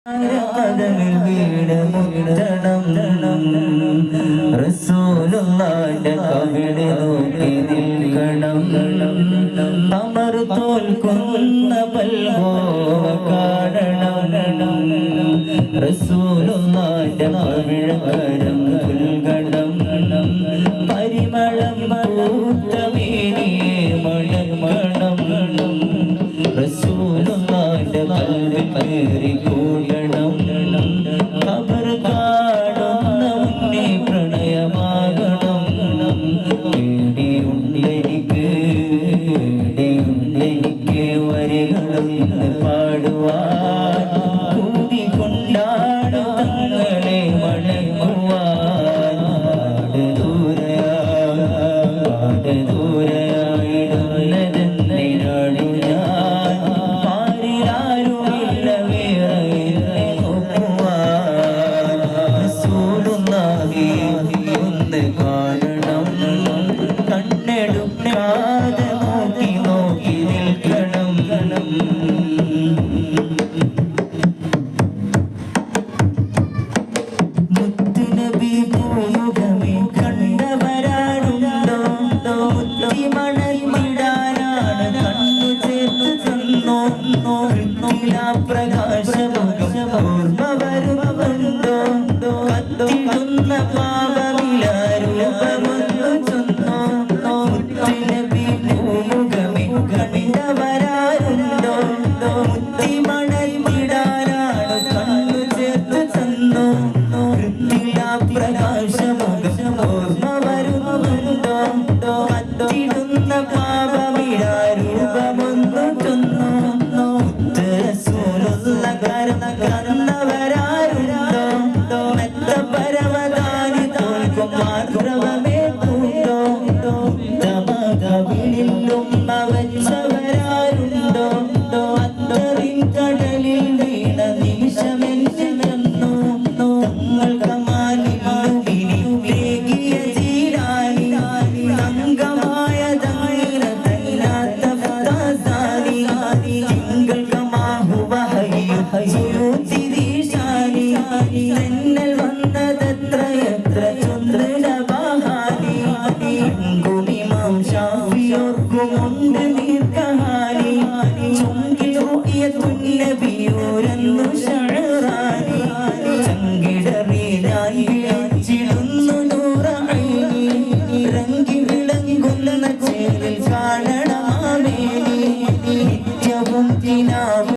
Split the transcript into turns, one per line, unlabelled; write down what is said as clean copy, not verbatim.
കദമിൽ വീണമുട്ടണം റസൂലുള്ളാഹിന്റെ കവിള് നോക്കി നിൽക്കണം അമർ തോൽക്കുന്ന പൽഗോവ കാണണം റസൂലുള്ളാഹിന്റെ കവിളകരം പുൽകണം പരിമളം പൂത്തമേനിയെ മണം റസൂലുള്ളാഹിന്റെ കൽവിൽ പേറി കൂടണം ഖബർ കാണുന്ന മുന്നേ പ്രണയമാകണം പേടിയുണ്ടെനിക്ക് വരികളും പാടുവാൻ കൂടി കൊണ്ടാടും തങ്ങളെ മണങ്ങുവാൻ ദൂരയായിടുന്നതെന്തിനാണു ഞാൻ ആരിലാരുമില്ല വേറെ നോക്കുവാൻ റസൂലുള്ളാഹി ഒന്ന് കാണണം കണ്ണെടുക്കാതെ നോക്കി നോക്കി നിൽക്കണം മുത്തുനബി പൂമുഖമേ കണ്ടവരാരുണ്ടോ മുത്തി മണലിടാനാണ് കണ്ണു ചേർത്ത് തന്നോ പ്രകാശമുഖം ഓർമ്മ വരുന്നുണ്ടോ കത്തിടുന്ന പാപമിലാരൂപമൊന്നു ചൊന്നോ മുത്തുനബി പൂമുഖമേ കണ്ടവരാരുണ്ടോ മുത്തി മണലിടാനാണ് കണ്ണു ചേർത്ത് തന്നോ പ്രകാശമുഖം ഓർമ്മ വരുന്നുണ്ടോ കത്തിടുന്ന പാപമിടാരൂപമൊന്നു ചൊന്നോ റസൂലുള്ള കർണവരാരുണ്ടോ മെത്ത പരമദാനി തോൽക്കും ആഗ്രഹമേ കൂണ്ടോ തമകവിളിലും അവച്ചവരാരുണ്ടോ അത്തറിൻ കടലിൽ വീണ നിമിഷമെന്ന് ചെന്നു തങ്ങൾ കമാലിയ ജീരാനി തങ്കമായ തൈലാത്ത ഫതാസാനി തിങ്കൾ കമാഹുവ ഹയ്യുതിരീശാനി തെന്നൽ വന്നതെത്ര എത്ര ചന്ദ്രനബഹാനി ഗുമിമാം ഷാഫിയോർക്കുമുണ്ട് നീർക്കഹാനി ചുങ്കിൽ റുയത്തുൻ നബിയൂരെന്നു